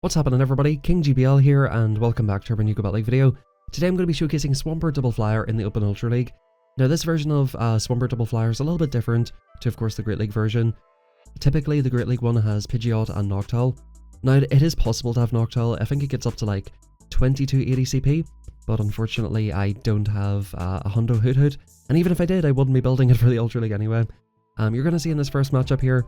What's happening everybody, King GBL here and welcome back to our new Go League video. Today I'm going to be showcasing Swampert Double Flyer in the Open Ultra League. Now this version of Swampert Double Flyer is a little bit different to of course the Great League version. Typically the Great League one has Pidgeot and Noctowl. Now it is possible to have Noctowl. I think it gets up to like 2280 CP, but unfortunately I don't have a Hundo Hoot Hoot, and even if I did I wouldn't be building it for the Ultra League anyway. You're going to see in this first matchup here,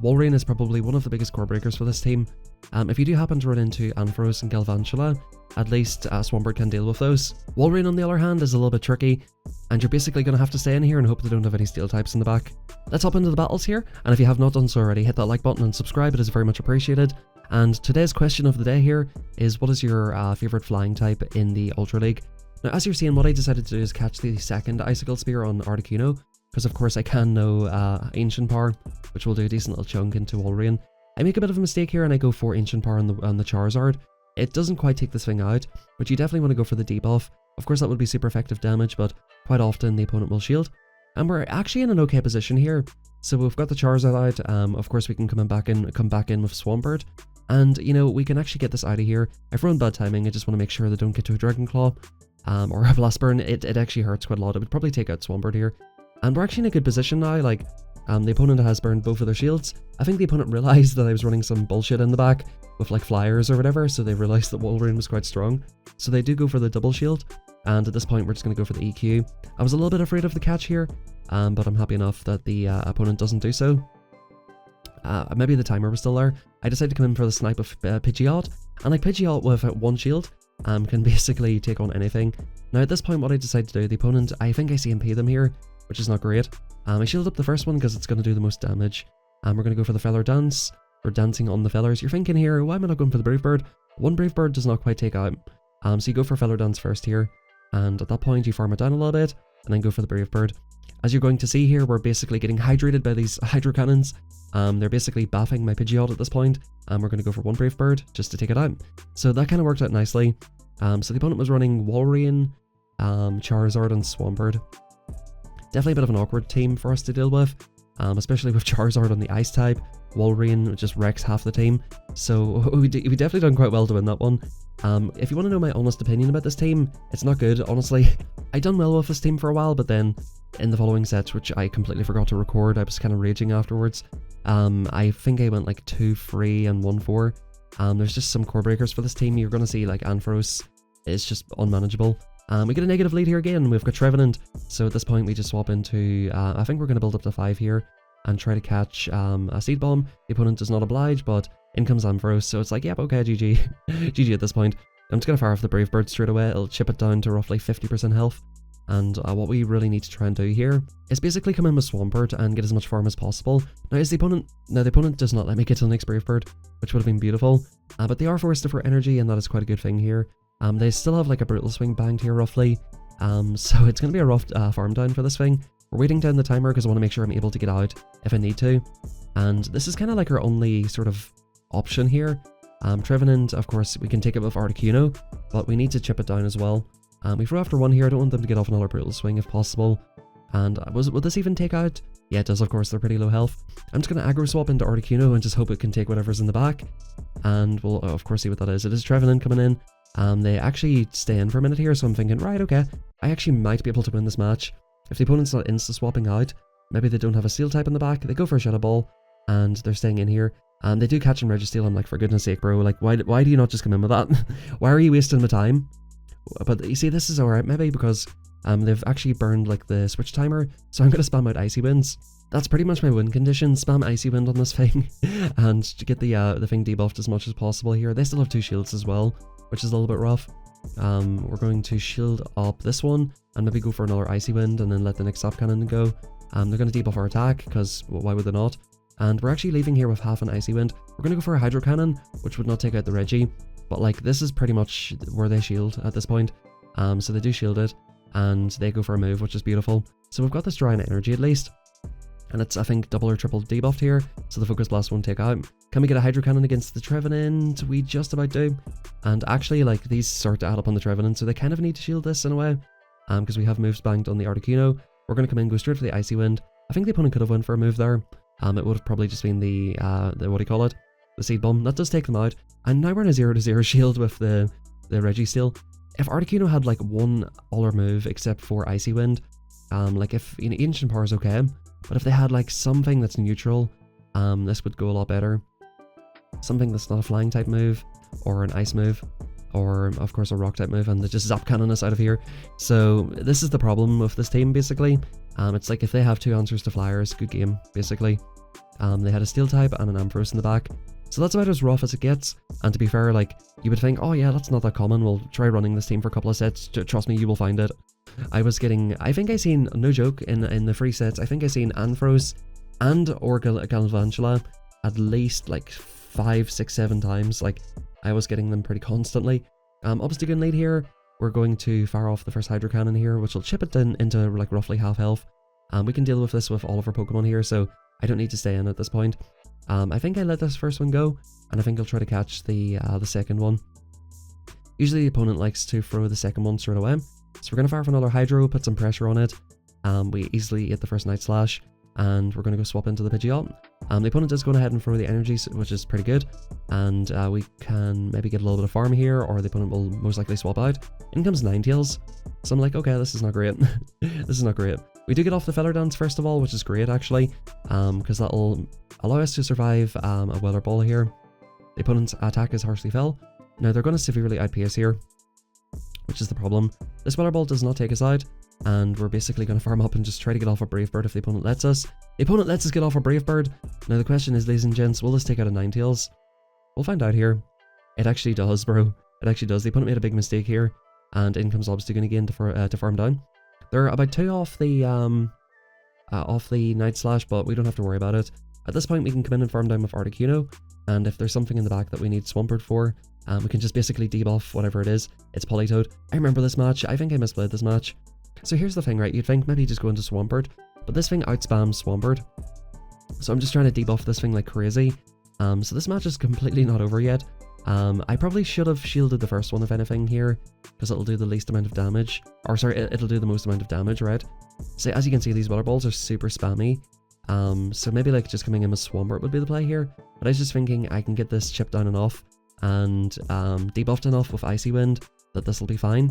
Walrein is probably one of the biggest core breakers for this team. If you do happen to run into Ampharos and Galvantula, at least Swampert can deal with those. Walrein on the other hand is a little bit tricky, and you're basically going to have to stay in here and hope they don't have any steel types in the back. Let's hop into the battles here, and if you have not done so already, hit that like button and subscribe, it is very much appreciated. And today's question of the day here is, what is your favourite flying type in the Ultra League? Now as you're seeing, what I decided to do is catch the second Icicle Spear on Articuno, because of course I can know Ancient Power, which will do a decent little chunk into Walrein. I make a bit of a mistake here and I go for Ancient Power on the Charizard. It doesn't quite take this thing out, but you definitely want to go for the debuff. Of course that would be super effective damage, but quite often the opponent will shield. And we're actually in an okay position here. So we've got the Charizard out, of course we can come back in with Swampert. And you know, we can actually get this out of here. I've run bad timing, I just want to make sure they don't get to a Dragon Claw or a Blast Burn. It actually hurts quite a lot. It would probably take out Swampert here. And we're actually in a good position now, like, the opponent has burned both of their shields. I think the opponent realised that I was running some bullshit in the back with like flyers or whatever, so they realised that Walrein was quite strong. So they do go for the double shield, and at this point we're just going to go for the EQ. I was a little bit afraid of the catch here, but I'm happy enough that the opponent doesn't do so. Maybe the timer was still there. I decided to come in for the snipe of Pidgeot, and like Pidgeot with one shield can basically take on anything. Now at this point what I decided to do, the opponent, I think I CMP them here, which is not great. I shielded up the first one because it's going to do the most damage. We're going to go for the Feather Dance, or dancing on the feathers. You're thinking here, why am I not going for the Brave Bird? One Brave Bird does not quite take out. So you go for Feather Dance first here, and at that point you farm it down a little bit, and then go for the Brave Bird. As you're going to see here, we're basically getting hydrated by these Hydro Cannons. They're basically baffing my Pidgeot at this point, and we're going to go for one Brave Bird just to take it out. So that kind of worked out nicely. So the opponent was running Walrein, Charizard, and Swampert. Definitely a bit of an awkward team for us to deal with, especially with Charizard on the Ice type. Walrein just wrecks half the team, so we definitely done quite well to win that one. If you want to know my honest opinion about this team, it's not good, honestly. I done well with this team for a while, but then in the following sets, which I completely forgot to record, I was kind of raging afterwards. I think I went like 2-3 and 1-4. There's just some core breakers for this team. You're going to see like Ampharos is just unmanageable. We get a negative lead here again, we've got Trevenant, so at this point we just swap into, I think we're going to build up to 5 here, and try to catch a Seed Bomb. The opponent does not oblige, but in comes Ampharos, so it's like, yep, okay, GG. GG at this point. I'm just going to fire off the Brave Bird straight away, it'll chip it down to roughly 50% health, and what we really need to try and do here is basically come in with Swampert and get as much farm as possible. Now the opponent does not let me get to the next Brave Bird, which would have been beautiful, but they are forced for energy, and that is quite a good thing here. They still have like a Brutal Swing banged here roughly, so it's going to be a rough farm down for this thing. We're waiting down the timer because I want to make sure I'm able to get out if I need to, and this is kind of like our only sort of option here. Trevenant, of course, we can take it with Articuno, but we need to chip it down as well. We throw after one here, I don't want them to get off another Brutal Swing if possible, and will this even take out? Yeah, it does, of course, they're pretty low health. I'm just going to aggro swap into Articuno and just hope it can take whatever's in the back, and we'll of course see what that is. It is Trevenant coming in. They actually stay in for a minute here, so I'm thinking, right, okay, I actually might be able to win this match. If the opponent's not insta-swapping out, maybe they don't have a Steel type in the back, they go for a Shadow Ball, and they're staying in here, and they do catch and Registeel. I'm like, for goodness sake, bro, like, why do you not just come in with that? Why are you wasting my time? But you see, this is alright, maybe because they've actually burned, like, the switch timer, so I'm going to spam out Icy Winds. That's pretty much my win condition, spam Icy Wind on this thing, and to get the thing debuffed as much as possible here. They still have 2 shields as well, which is a little bit rough. We're going to shield up this one, and maybe go for another Icy Wind, and then let the next Zap Cannon go. They're going to debuff our attack, because why would they not? And we're actually leaving here with half an Icy Wind. We're going to go for a Hydro Cannon, which would not take out the Reggie, but like, this is pretty much where they shield at this point. So they do shield it, and they go for a move, which is beautiful. So we've got this Drying Energy at least, and it's, I think, double or triple debuffed here, so the Focus Blast won't take out. Can we get a Hydro Cannon against the Trevenant? We just about do. And actually, like, these start to add up on the Trevenant, so they kind of need to shield this in a way, because we have moves banked on the Articuno. We're going to come in, go straight for the Icy Wind. I think the opponent could have went for a move there. It would have probably just been the what do you call it? the Seed Bomb. That does take them out. And now we're in a 0-0 shield with the Registeel. If Articuno had like one other move except for Icy Wind, like if Ancient Power is okay, but if they had like something that's neutral, this would go a lot better. Something that's not a flying type move, or an ice move, or of course a rock type move, and they just zap cannon us out of here. So this is the problem with this team basically. It's like if they have 2 answers to flyers, good game basically. They had a steel type and an Ampharos in the back. So that's about as rough as it gets, and to be fair, like, you would think, oh yeah, that's not that common, we'll try running this team for a couple of sets, trust me, you will find it. I think I seen, no joke, in the free sets, I think I seen Ampharos and or Galvantula at least like 5, 6, 7 times. Like, I was getting them pretty constantly. Obstagoon lead here, we're going to fire off the first Hydro Cannon here, which will chip it down into like roughly half health. We can deal with this with all of our Pokemon here, so I don't need to stay in at this point. I think I let this first one go, and I think I'll try to catch the second one. Usually the opponent likes to throw the second one straight away, so we're going to fire off another Hydro, put some pressure on it. We easily hit the first Night Slash, and we're going to go swap into the Pidgeot. The opponent is going ahead and throw the energies, which is pretty good, and we can maybe get a little bit of farm here, or the opponent will most likely swap out. In comes Ninetales, so I'm like, okay, this is not great. This is not great. We do get off the Feather Dance first of all, which is great actually, because that'll allow us to survive a Weather Ball here. The opponent's attack is harshly fell. Now they're going to severely outpace here, which is the problem. This Weather Ball does not take us out, and we're basically going to farm up and just try to get off a Brave Bird if the opponent lets us. The opponent lets us get off a Brave Bird. Now the question is, ladies and gents, will this take out a Ninetales? We'll find out here. It actually does, bro. It actually does. The opponent made a big mistake here, and in comes Obstagoon again to farm down. They're about 2 off the Night Slash, but we don't have to worry about it. At this point, we can come in and farm down with Articuno, and if there's something in the back that we need Swampert for, we can just basically debuff whatever it is. It's Politoed. I remember this match. I think I misplayed this match. So here's the thing, right? You'd think maybe just go into Swampert, but this thing outspams Swampert. So I'm just trying to debuff this thing like crazy. So this match is completely not over yet. I probably should have shielded the first one if anything here, because it'll do the least amount of damage. Or sorry, it'll do the most amount of damage, right? So as you can see, these Weather Balls are super spammy. So maybe like just coming in with Swampert would be the play here. But I was just thinking I can get this chipped down enough and debuffed enough with Icy Wind that this will be fine.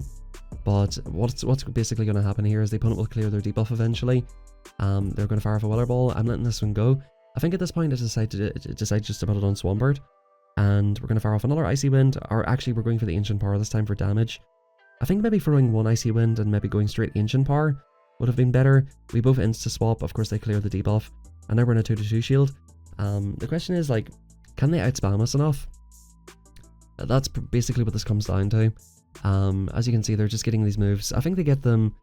But what's basically going to happen here is the opponent will clear their debuff eventually. They're going to fire off a Weather Ball. I'm letting this one go. I think at this point I decide just to put it on Swampert. And we're going to fire off another Icy Wind, or actually we're going for the Ancient Power this time for damage. I think maybe throwing one Icy Wind and maybe going straight Ancient Power would have been better. We both insta-swap, of course they clear the debuff, and now we're in a 2-2 shield. The question is, like, can they outspam us enough? That's basically what this comes down to. As you can see, they're just getting these moves. I think they get them,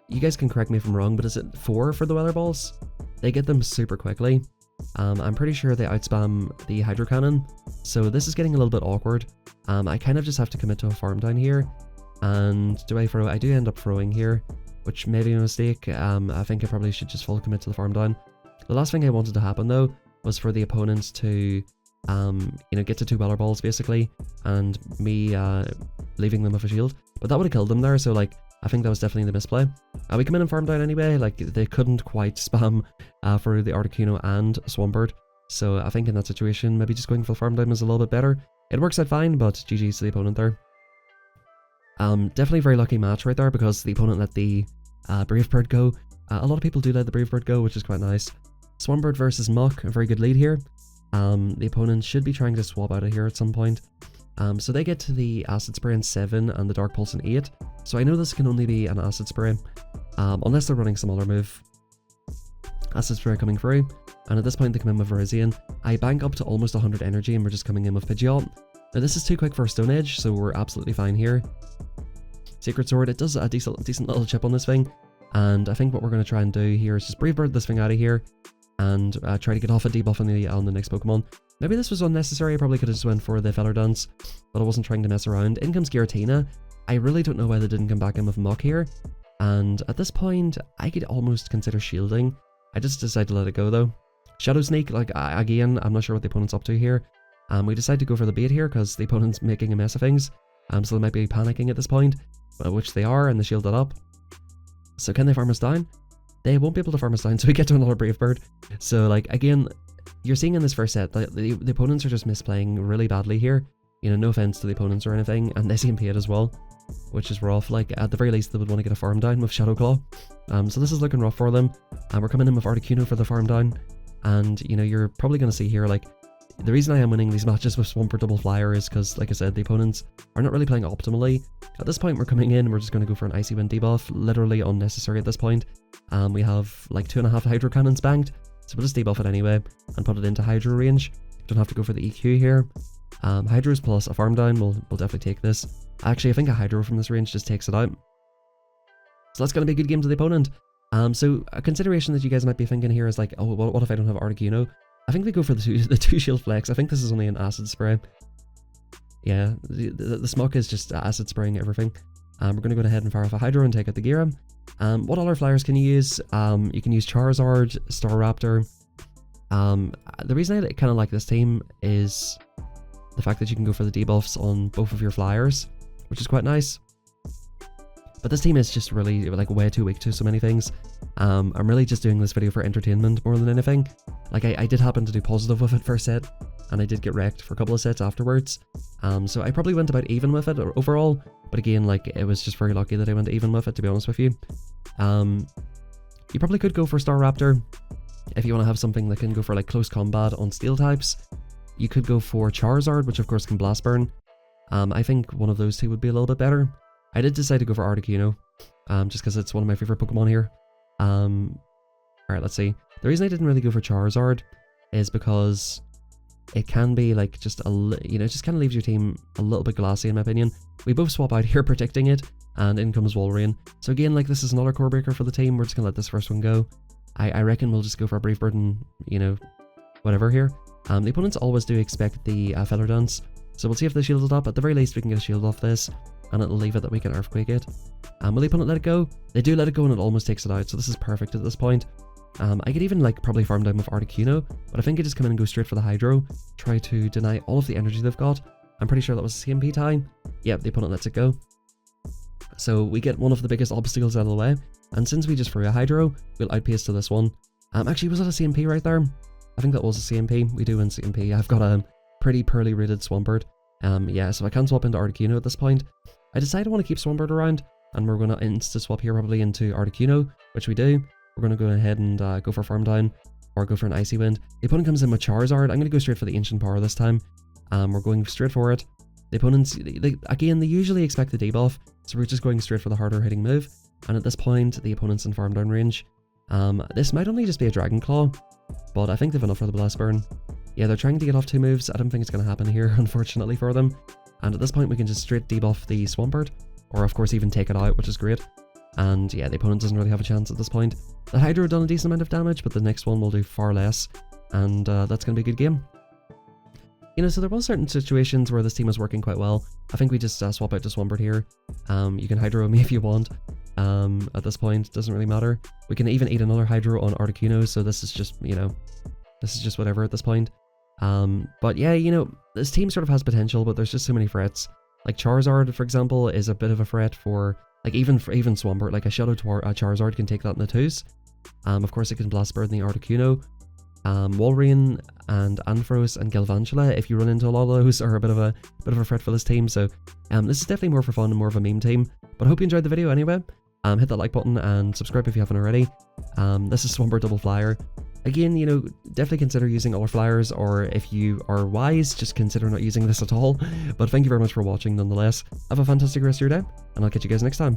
you guys can correct me if I'm wrong, but is it 4 for the Weather Balls? They get them super quickly. I'm pretty sure they outspam the Hydro Cannon, so this is getting a little bit awkward. I kind of just have to commit to a farm down here, and do I throw? I do end up throwing here, which may be a mistake. I think I probably should just full commit to the farm down. The last thing I wanted to happen though was for the opponents to, get to 2 Weather Balls basically, and me leaving them with a shield, but that would have killed them there, so like, I think that was definitely the misplay. We come in and farm down anyway, like they couldn't quite spam for the Articuno and Swampert, so I think in that situation, maybe just going for the farm down is a little bit better. It works out fine, but GG's to the opponent there. Definitely a very lucky match right there, because the opponent let the Brave Bird go. A lot of people do let the Brave Bird go, which is quite nice. Swampert versus Muck, a very good lead here. The opponent should be trying to swap out of here at some point. So they get to the Acid Spray in 7 and the Dark Pulse in 8. So I know this can only be an Acid Spray, unless they're running some other move. Acid Spray coming through, and at this point they come in with Virizion. I bank up to almost 100 energy and we're just coming in with Pidgeot. Now this is too quick for a Stone Edge, so we're absolutely fine here. Sacred Sword, it does a decent little chip on this thing, and I think what we're going to try and do here is just Brave Bird this thing out of here, and try to get off a debuff on the next Pokemon. Maybe this was unnecessary, I probably could have just went for the Feather Dance, but I wasn't trying to mess around. In comes Giratina. I really don't know why they didn't come back in with Muck here, and at this point, I could almost consider shielding. I just decided to let it go though. Shadow Sneak, like, again, I'm not sure what the opponent's up to here. We decide to go for the bait here, because the opponent's making a mess of things, so they might be panicking at this point, which they are, and they shield that up. So can they farm us down? They won't be able to farm us down, so we get to another Brave Bird. So, like, again, You're seeing in this first set that the opponents are just misplaying really badly here. You know, no offense to the opponents or anything, and they seem paid as well, which is rough. Like, at the very least, they would want to get a farm down with Shadow Claw. So this is looking rough for them. And we're coming in with Articuno for the farm down. And, you know, you're probably going to see here, like, the reason I am winning these matches with Swampert Double Flyer is because, like I said, the opponents are not really playing optimally. At this point, we're coming in, we're just going to go for an Icy Wind debuff, literally unnecessary at this point. We have, like, 2.5 Hydro Cannons banked, so we'll just debuff it anyway and put it into Hydro range. Don't have to go for the EQ here. Hydros plus a farm down, we'll definitely take this. Actually, I think a Hydro from this range just takes it out. So that's going to be a good game to the opponent. So a consideration that you guys might be thinking here is like, oh, what if I don't have Articuno? I think we go for the two shield flex. I think this is only an acid spray. Yeah, the smoke is just acid spraying everything. We're going to go ahead and fire off a Hydro and take out the Gira. What other flyers can you use? You can use Charizard, Staraptor. The reason I kind of like this team is the fact that you can go for the debuffs on both of your flyers, which is quite nice. But this team is just really like way too weak to so many things. I'm really just doing this video for entertainment more than anything. Like I did happen to do positive with it first set, and I did get wrecked for a couple of sets afterwards. So I probably went about even with it overall, but again, like it was just very lucky that I went even with it, to be honest with you. You probably could go for Staraptor if you want to have something that can go for like close combat on steel types. You could go for Charizard, which of course can blast burn. I think one of those two would be a little bit better. I did decide to go for Articuno, just because it's one of my favorite Pokemon here. Alright, let's see. The reason I didn't really go for Charizard is because it can be like just it just kind of leaves your team a little bit glassy in my opinion. We both swap out here predicting it, and in comes Wolverine. So again, like this is another core breaker for the team. We're just gonna let this first one go. I reckon we'll just go for a Brave Bird and, you know, whatever here. The opponents always do expect the Feather Dance, so we'll see if they shield it up. At the very least, we can get a shield off this, and it'll leave it that we can Earthquake it. Will the opponent let it go? They do let it go, and it almost takes it out, so this is perfect at this point. I could even like probably farm down with Articuno, but I think I just come in and go straight for the Hydro, try to deny all of the energy they've got. I'm pretty sure that was a CMP time. Yep, the opponent lets it go. So we get one of the biggest obstacles out of the way, and since we just threw a Hydro, we'll outpace to this one. Actually, was that a CMP right there? I think that was a CMP. We do win CMP. I've got a pretty poorly rated Swampert. Yeah, so I can swap into Articuno at this point. I decided I want to keep Swampert around, and we're going to insta-swap here probably into Articuno, which we do. We're going to go ahead and go for Farm Down, or go for an Icy Wind. The opponent comes in with Charizard. I'm going to go straight for the Ancient Power this time. We're going straight for it. The opponents, again, they usually expect the debuff, so we're just going straight for the harder hitting move. And at this point, the opponent's in Farm Down range. This might only just be a Dragon Claw, but I think they've enough for the Blast Burn. Yeah, they're trying to get off 2 moves. I don't think it's going to happen here, unfortunately for them. And at this point, we can just straight debuff the Swampert, or of course even take it out, which is great. And yeah, the opponent doesn't really have a chance at this point. The Hydro done a decent amount of damage, but the next one will do far less, and that's going to be a good game. You know, so there was certain situations where this team was working quite well. I think we just swap out to Swampert here. You can Hydro me if you want. At this point, doesn't really matter. We can even eat another Hydro on Articuno, so this is just, you know, this is just whatever at this point. But yeah, you know, this team sort of has potential, but there's just so many threats. Like Charizard, for example, is a bit of a threat for, like, even Swampert. Like a Shadow Charizard can take that in the 2s. Of course, it can Blast Bird in the Articuno. Wolverine and Anthros and Galvantula, if you run into a lot of those, are a bit of a threat for this team. So this is definitely more for fun and more of a meme team. But I hope you enjoyed the video anyway. Hit that like button and subscribe if you haven't already. This is Swampert Double Flyer. Again, you know, definitely consider using other flyers, or if you are wise, just consider not using this at all. But thank you very much for watching nonetheless. Have a fantastic rest of your day, and I'll catch you guys next time.